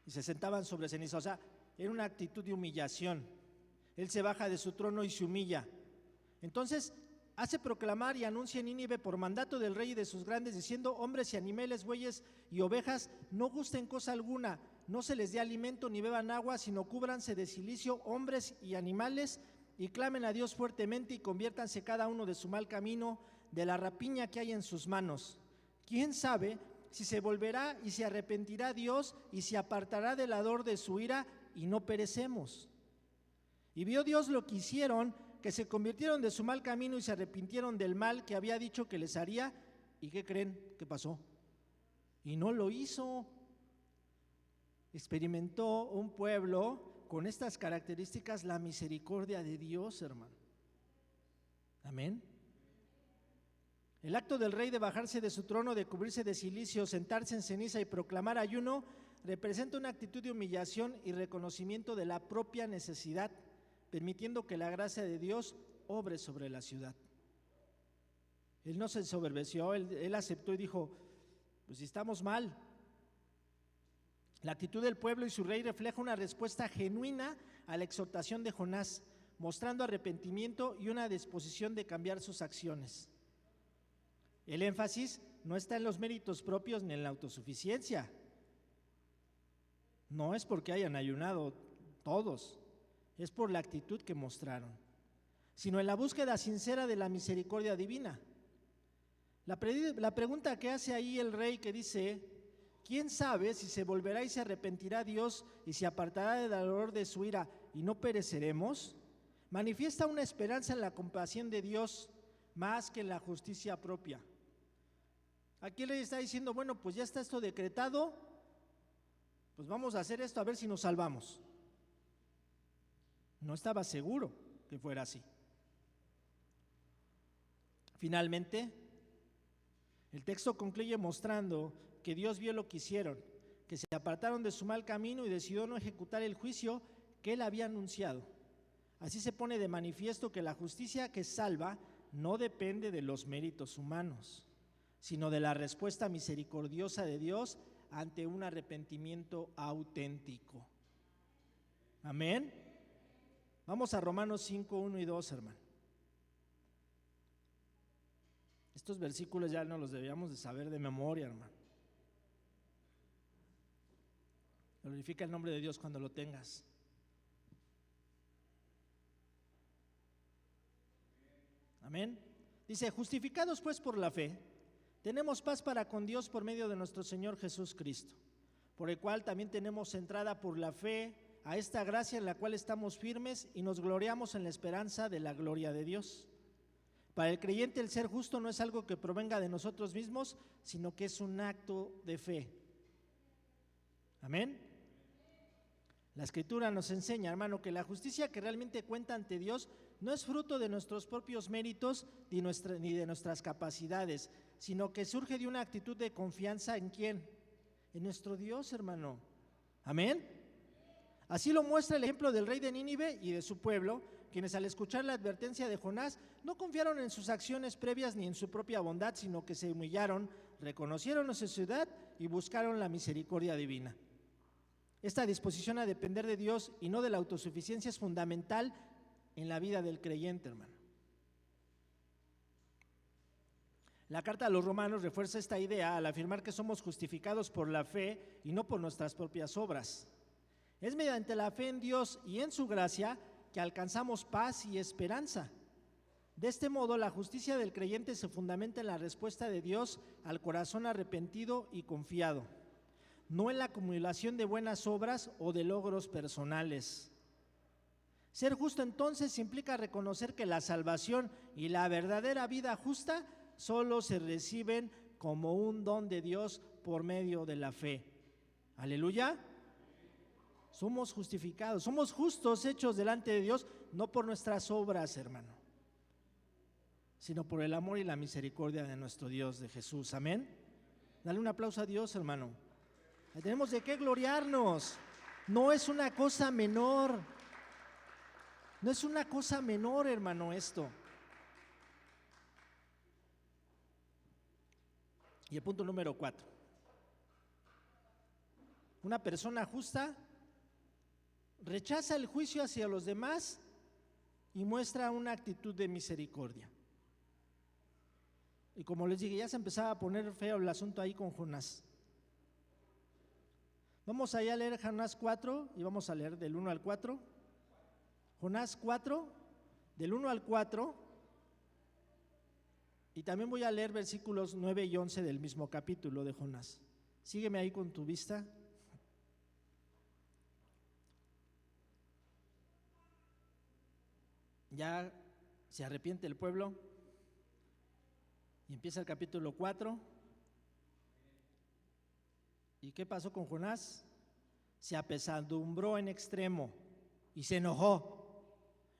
y se sentaban sobre ceniza. O sea, era una actitud de humillación. Él se baja de su trono y se humilla. Entonces hace proclamar y anuncia en Nínive por mandato del rey y de sus grandes, diciendo: hombres y animales, bueyes y ovejas, no gusten cosa alguna, no se les dé alimento ni beban agua, sino cúbranse de cilicio hombres y animales, y clamen a Dios fuertemente y conviértanse cada uno de su mal camino, de la rapiña que hay en sus manos. ¿Quién sabe si se volverá y se arrepentirá Dios y se apartará del ardor de su ira y no perecemos? Y vio Dios lo que hicieron, que se convirtieron de su mal camino y se arrepintieron del mal que había dicho que les haría. ¿Y qué creen que pasó? Y no lo hizo. Experimentó un pueblo con estas características la misericordia de Dios, hermano. Amén. El acto del rey de bajarse de su trono, de cubrirse de cilicio, sentarse en ceniza y proclamar ayuno, representa una actitud de humillación y reconocimiento de la propia necesidad, permitiendo que la gracia de Dios obre sobre la ciudad. Él no se ensoberbeció, él aceptó y dijo: pues si estamos mal. La actitud del pueblo y su rey refleja una respuesta genuina a la exhortación de Jonás, mostrando arrepentimiento y una disposición de cambiar sus acciones. El énfasis no está en los méritos propios ni en la autosuficiencia. No es porque hayan ayunado todos, es por la actitud que mostraron, sino en la búsqueda sincera de la misericordia divina. La pregunta que hace ahí el rey, que dice: ¿quién sabe si se volverá y se arrepentirá Dios y se apartará del dolor de su ira y no pereceremos? Manifiesta una esperanza en la compasión de Dios más que en la justicia propia. Aquí el rey está diciendo: bueno, pues ya está esto decretado, pues vamos a hacer esto a ver si nos salvamos. No estaba seguro que fuera así. Finalmente, el texto concluye mostrando que Dios vio lo que hicieron, que se apartaron de su mal camino y decidió no ejecutar el juicio que él había anunciado. Así se pone de manifiesto que la justicia que salva no depende de los méritos humanos, sino de la respuesta misericordiosa de Dios ante un arrepentimiento auténtico. Amén. Vamos a Romanos 5, 1 y 2, hermano. Estos versículos ya no los debíamos de saber de memoria, hermano. Glorifica el nombre de Dios cuando lo tengas. Amén. Dice: justificados pues por la fe, tenemos paz para con Dios por medio de nuestro Señor Jesús Cristo, por el cual también tenemos entrada por la fe a esta gracia en la cual estamos firmes y nos gloriamos en la esperanza de la gloria de Dios. Para el creyente, el ser justo no es algo que provenga de nosotros mismos, sino que es un acto de fe. Amén. La Escritura nos enseña, hermano, que la justicia que realmente cuenta ante Dios no es fruto de nuestros propios méritos ni de nuestras capacidades, sino que surge de una actitud de confianza ¿en quién? En nuestro Dios, hermano. Amén. Así lo muestra el ejemplo del rey de Nínive y de su pueblo, quienes al escuchar la advertencia de Jonás no confiaron en sus acciones previas ni en su propia bondad, sino que se humillaron, reconocieron necesidad y buscaron la misericordia divina. Esta disposición a depender de Dios y no de la autosuficiencia es fundamental en la vida del creyente, hermano. La carta a los Romanos refuerza esta idea al afirmar que somos justificados por la fe y no por nuestras propias obras. Es mediante la fe en Dios y en su gracia que alcanzamos paz y esperanza. De este modo, la justicia del creyente se fundamenta en la respuesta de Dios al corazón arrepentido y confiado, no en la acumulación de buenas obras o de logros personales. Ser justo entonces implica reconocer que la salvación y la verdadera vida justa solo se reciben como un don de Dios por medio de la fe. Aleluya. Somos justificados, somos justos hechos delante de Dios, no por nuestras obras, hermano, sino por el amor y la misericordia de nuestro Dios, de Jesús. Amén. Dale un aplauso a Dios, hermano. Tenemos de qué gloriarnos. No es una cosa menor. No es una cosa menor, hermano, esto. Y el punto número 4. Una persona justa rechaza el juicio hacia los demás y muestra una actitud de misericordia. Y como les dije, ya se empezaba a poner feo el asunto ahí con Jonás. Vamos allá a leer Jonás 4 y vamos a leer del 1 al 4. Jonás 4, del 1 al 4. Y también voy a leer versículos 9 y 11 del mismo capítulo de Jonás. Sígueme ahí con tu vista. Ya se arrepiente el pueblo y empieza el capítulo 4. ¿Y qué pasó con Jonás? Se apesadumbró en extremo y se enojó.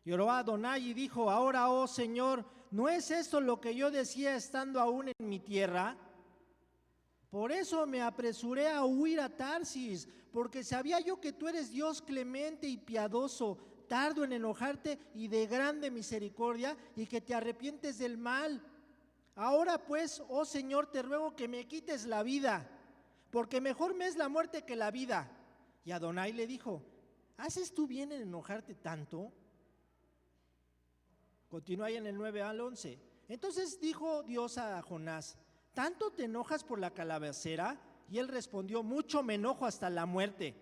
Y oró a Adonai y dijo: ahora, oh Señor, ¿no es esto lo que yo decía estando aún en mi tierra? Por eso me apresuré a huir a Tarsis, porque sabía yo que tú eres Dios clemente y piadoso, tardo en enojarte y de grande misericordia, y que te arrepientes del mal. Ahora pues, oh Señor, te ruego que me quites la vida, porque mejor me es la muerte que la vida. Y Adonai le dijo: ¿haces tú bien en enojarte tanto? Continúa ahí en el 9 al 11. Entonces dijo Dios a Jonás: ¿tanto te enojas por la calabacera? Y él respondió: mucho me enojo hasta la muerte.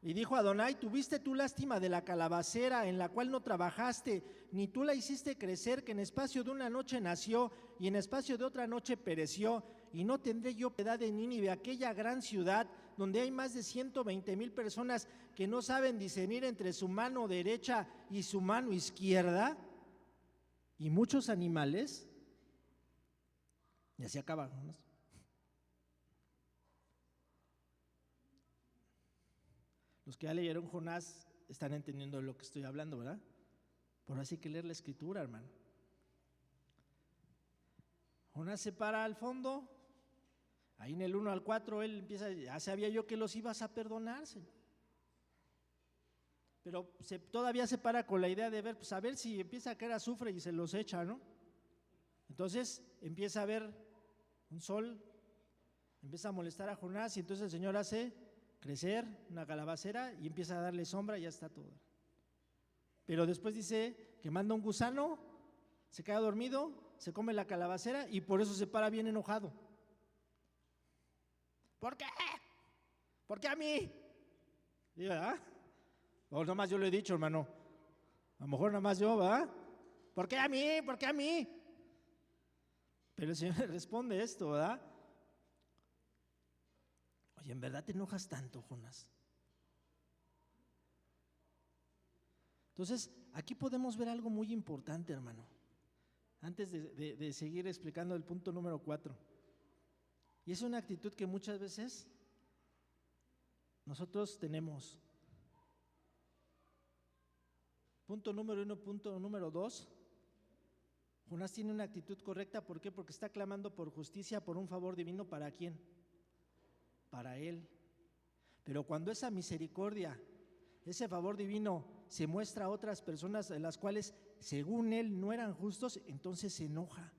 Y dijo Adonai: ¿tuviste tú lástima de la calabacera en la cual no trabajaste, ni tú la hiciste crecer, que en espacio de una noche nació y en espacio de otra noche pereció? Y no tendré yo piedad de Nínive, aquella gran ciudad donde hay más de 120,000 personas que no saben discernir entre su mano derecha y su mano izquierda, y muchos animales. Y así acaba, ¿no? Los que ya leyeron Jonás están entendiendo de lo que estoy hablando, ¿verdad? Por así que leer la escritura, hermano. Jonás se para al fondo. Ahí en el 1 al 4 él empieza: ya sabía yo que los ibas a perdonarse. Pero todavía se para con la idea de ver, pues a ver si empieza a caer azufre y se los echa, ¿no? Entonces empieza a ver un sol, empieza a molestar a Jonás, y entonces el Señor hace crecer una calabacera y empieza a darle sombra y ya está todo. Pero después dice que manda un gusano, se queda dormido, se come la calabacera y por eso se para bien enojado. ¿Por qué? ¿Por qué a mí? ¿Verdad? O nomás yo lo he dicho, hermano. A lo mejor nomás yo, ¿verdad? ¿Por qué a mí? ¿Por qué a mí? Pero el Señor le responde esto, ¿verdad? Oye, ¿en verdad te enojas tanto, Jonás? Entonces, aquí podemos ver algo muy importante, hermano, antes de seguir explicando el punto número 4. Y es una actitud que muchas veces nosotros tenemos. Punto número 1, punto número 2. Jonás tiene una actitud correcta. ¿Por qué? Porque está clamando por justicia, por un favor divino. ¿Para quién? Para él. Pero cuando esa misericordia, ese favor divino se muestra a otras personas en las cuales según él no eran justos, entonces se enoja.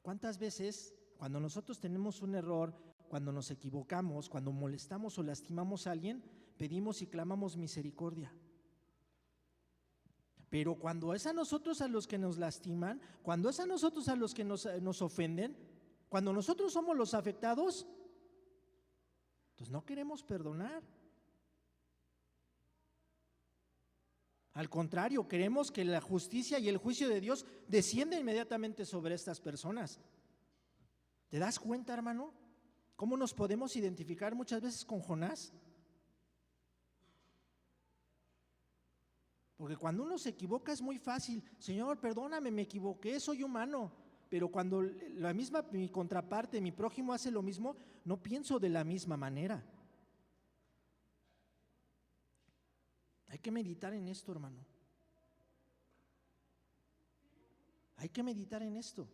¿Cuántas veces cuando nosotros tenemos un error, cuando nos equivocamos, cuando molestamos o lastimamos a alguien, pedimos y clamamos misericordia. Pero cuando es a nosotros a los que nos lastiman, cuando es a nosotros a los que nos ofenden, cuando nosotros somos los afectados, pues no queremos perdonar. Al contrario, queremos que la justicia y el juicio de Dios descienda inmediatamente sobre estas personas. ¿Te das cuenta, hermano? ¿Cómo nos podemos identificar muchas veces con Jonás? Porque cuando uno se equivoca es muy fácil. Señor, perdóname, me equivoqué, soy humano. Pero cuando mi contraparte, mi prójimo hace lo mismo, no pienso de la misma manera. Hay que meditar en esto, hermano. Hay que meditar en esto.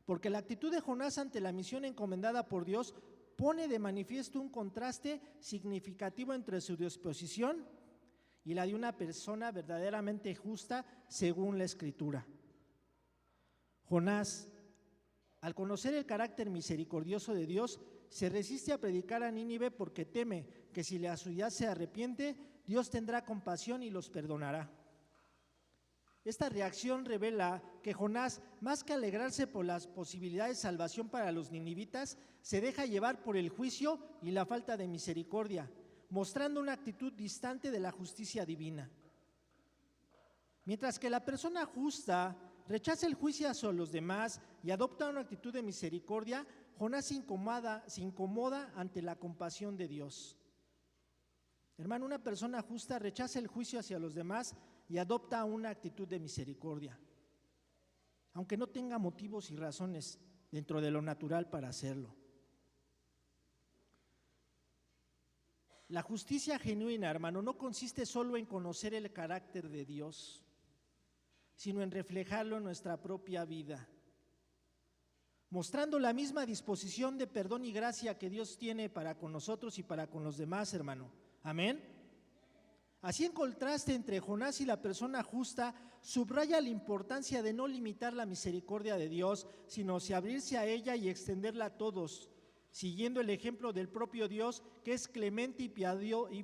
Porque la actitud de Jonás ante la misión encomendada por Dios pone de manifiesto un contraste significativo entre su disposición y la de una persona verdaderamente justa según la Escritura. Jonás, al conocer el carácter misericordioso de Dios, se resiste a predicar a Nínive porque teme que si la ciudad se arrepiente, Dios tendrá compasión y los perdonará. Esta reacción revela que Jonás, más que alegrarse por las posibilidades de salvación para los ninivitas, se deja llevar por el juicio y la falta de misericordia, mostrando una actitud distante de la justicia divina. Mientras que la persona justa rechaza el juicio hacia los demás y adopta una actitud de misericordia, Jonás se incomoda ante la compasión de Dios. Hermano, una persona justa rechaza el juicio hacia los demás y adopta una actitud de misericordia, aunque no tenga motivos y razones dentro de lo natural para hacerlo. La justicia genuina, hermano, no consiste solo en conocer el carácter de Dios, sino en reflejarlo en nuestra propia vida, mostrando la misma disposición de perdón y gracia que Dios tiene para con nosotros y para con los demás, hermano. Amén. Así, en contraste entre Jonás y la persona justa, subraya la importancia de no limitar la misericordia de Dios, sino abrirse a ella y extenderla a todos, siguiendo el ejemplo del propio Dios, que es clemente y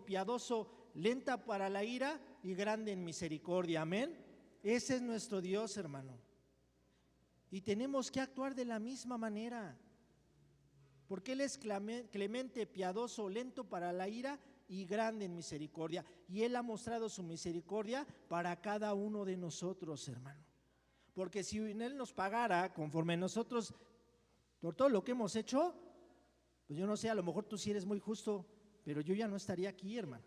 piadoso, lenta para la ira y grande en misericordia. Amén. Ese es nuestro Dios, hermano. Y tenemos que actuar de la misma manera, porque Él es clemente, piadoso, lento para la ira y grande en misericordia. Y Él ha mostrado su misericordia para cada uno de nosotros, hermano. Porque si Él nos pagara conforme nosotros, por todo lo que hemos hecho, pues yo no sé, a lo mejor tú sí eres muy justo, pero yo ya no estaría aquí, hermano.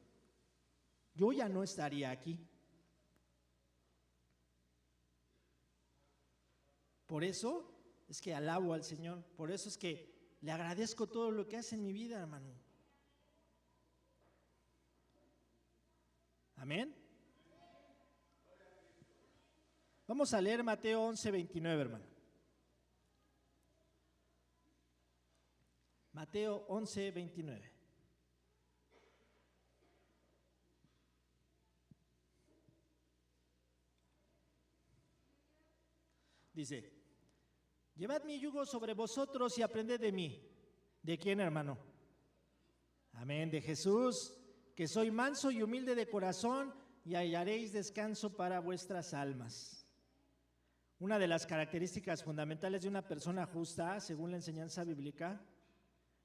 Yo ya no estaría aquí. Por eso es que alabo al Señor, por eso es que le agradezco todo lo que hace en mi vida, hermano. Amén. Vamos a leer Mateo 11:29, hermano. Mateo 11:29. Dice: llevad mi yugo sobre vosotros y aprended de mí. ¿De quién, hermano? Amén, de Jesús, que soy manso y humilde de corazón, y hallaréis descanso para vuestras almas. Una de las características fundamentales de una persona justa, según la enseñanza bíblica,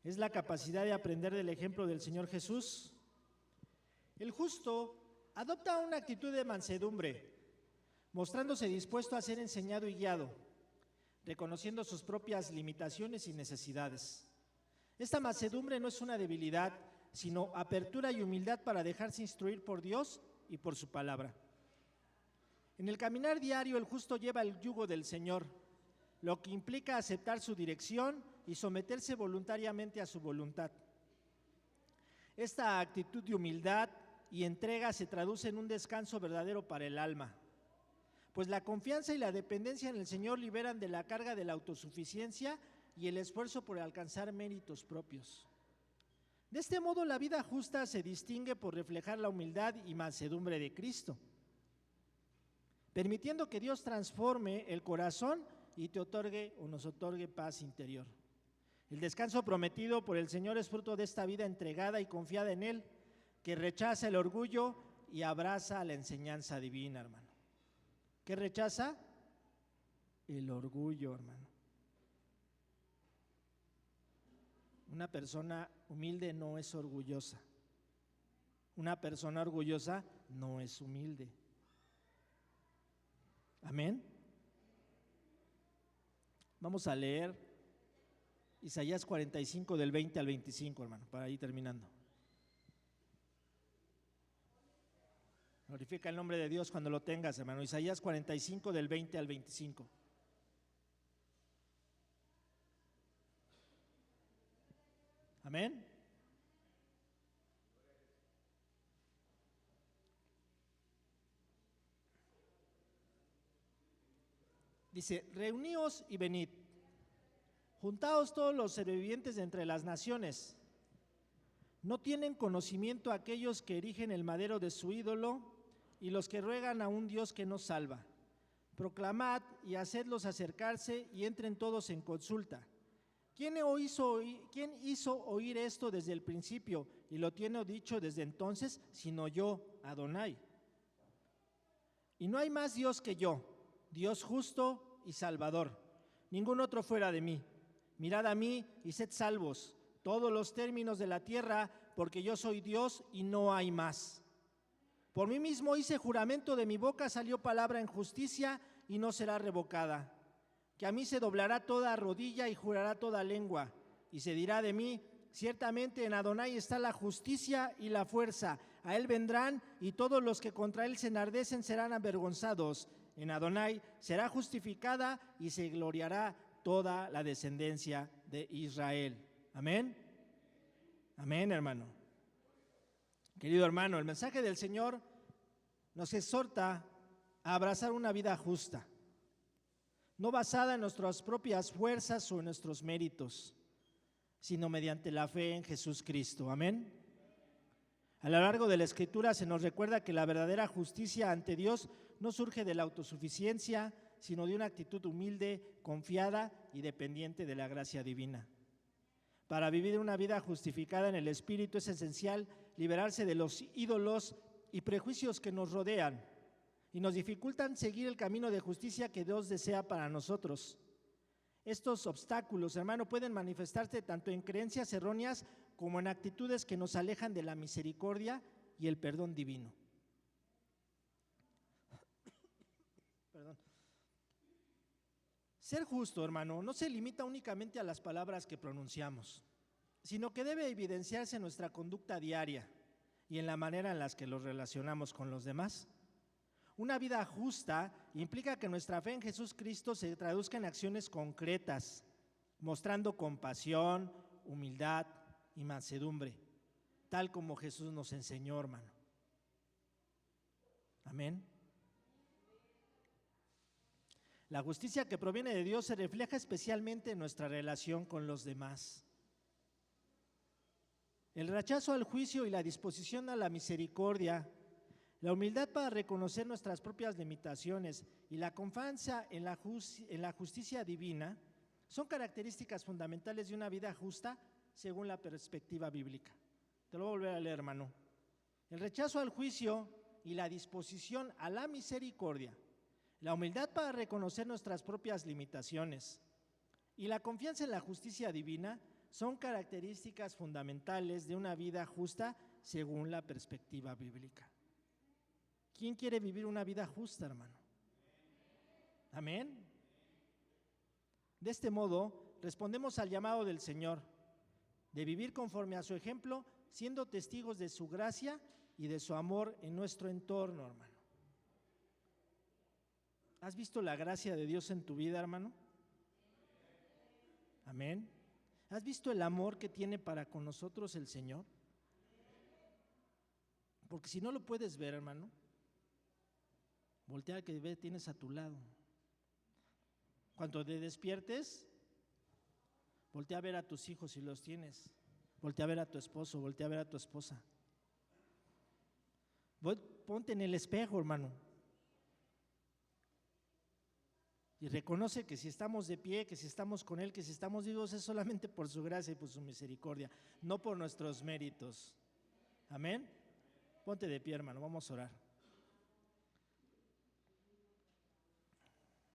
es la capacidad de aprender del ejemplo del Señor Jesús. El justo adopta una actitud de mansedumbre, mostrándose dispuesto a ser enseñado y guiado, reconociendo sus propias limitaciones y necesidades. Esta mansedumbre no es una debilidad, sino apertura y humildad para dejarse instruir por Dios y por su palabra. En el caminar diario, el justo lleva el yugo del Señor, lo que implica aceptar su dirección y someterse voluntariamente a su voluntad. Esta actitud de humildad y entrega se traduce en un descanso verdadero para el alma, pues la confianza y la dependencia en el Señor liberan de la carga de la autosuficiencia y el esfuerzo por alcanzar méritos propios. De este modo, la vida justa se distingue por reflejar la humildad y mansedumbre de Cristo, permitiendo que Dios transforme el corazón y te otorgue o nos otorgue paz interior. El descanso prometido por el Señor es fruto de esta vida entregada y confiada en Él, que rechaza el orgullo y abraza la enseñanza divina, hermano. ¿Qué rechaza? El orgullo, hermano. Una persona humilde no es orgullosa. Una persona orgullosa no es humilde. Amén. Vamos a leer Isaías 45 del 20 al 25, hermano, para ir terminando. Glorifica el nombre de Dios cuando lo tengas, hermano. Isaías 45 del 20 al 25. Amén. Dice: reuníos y venid, juntaos todos los sobrevivientes de entre las naciones. ¿No tienen conocimiento aquellos que erigen el madero de su ídolo y los que ruegan a un Dios que no salva? Proclamad y hacedlos acercarse y entren todos en consulta. ¿Quién hizo oír esto desde el principio y lo tiene dicho desde entonces, sino yo, Adonai? Y no hay más Dios que yo, Dios justo y salvador, ningún otro fuera de mí. Mirad a mí y sed salvos, todos los términos de la tierra, porque yo soy Dios y no hay más. Por mí mismo hice juramento, de mi boca salió palabra en justicia y no será revocada. Que a mí se doblará toda rodilla y jurará toda lengua, y se dirá de mí: ciertamente en Adonai está la justicia y la fuerza. A él vendrán y todos los que contra él se enardecen serán avergonzados. En Adonai será justificada y se gloriará toda la descendencia de Israel. Amén. Amén, hermano. Querido hermano, el mensaje del Señor nos exhorta a abrazar una vida justa, no basada en nuestras propias fuerzas o en nuestros méritos, sino mediante la fe en Jesús Cristo. Amén. A lo largo de la Escritura se nos recuerda que la verdadera justicia ante Dios no surge de la autosuficiencia, sino de una actitud humilde, confiada y dependiente de la gracia divina. Para vivir una vida justificada en el Espíritu es esencial liberarse de los ídolos y prejuicios que nos rodean y nos dificultan seguir el camino de justicia que Dios desea para nosotros. Estos obstáculos, hermano, pueden manifestarse tanto en creencias erróneas como en actitudes que nos alejan de la misericordia y el perdón divino. Perdón. Ser justo, hermano, no se limita únicamente a las palabras que pronunciamos, sino que debe evidenciarse en nuestra conducta diaria y en la manera en la que los relacionamos con los demás. Una vida justa implica que nuestra fe en Jesús Cristo se traduzca en acciones concretas, mostrando compasión, humildad y mansedumbre, tal como Jesús nos enseñó, hermano. Amén. La justicia que proviene de Dios se refleja especialmente en nuestra relación con los demás. El rechazo al juicio y la disposición a la misericordia, la humildad para reconocer nuestras propias limitaciones y la confianza en la justicia divina son características fundamentales de una vida justa según la perspectiva bíblica. Te lo voy a volver a leer, hermano. El rechazo al juicio y la disposición a la misericordia, la humildad para reconocer nuestras propias limitaciones y la confianza en la justicia divina son características fundamentales de una vida justa según la perspectiva bíblica. ¿Quién quiere vivir una vida justa, hermano? Amén. De este modo, respondemos al llamado del Señor de vivir conforme a su ejemplo, siendo testigos de su gracia y de su amor en nuestro entorno, hermano. ¿Has visto la gracia de Dios en tu vida, hermano? Amén. ¿Has visto el amor que tiene para con nosotros el Señor? Porque si no lo puedes ver, hermano, voltea al que tienes a tu lado. Cuando te despiertes, voltea a ver a tus hijos si los tienes. Voltea a ver a tu esposo, voltea a ver a tu esposa. Ponte en el espejo, hermano. Y reconoce que si estamos de pie, que si estamos con Él, que si estamos vivos es solamente por su gracia y por su misericordia, no por nuestros méritos. Amén. Ponte de pie, hermano, vamos a orar.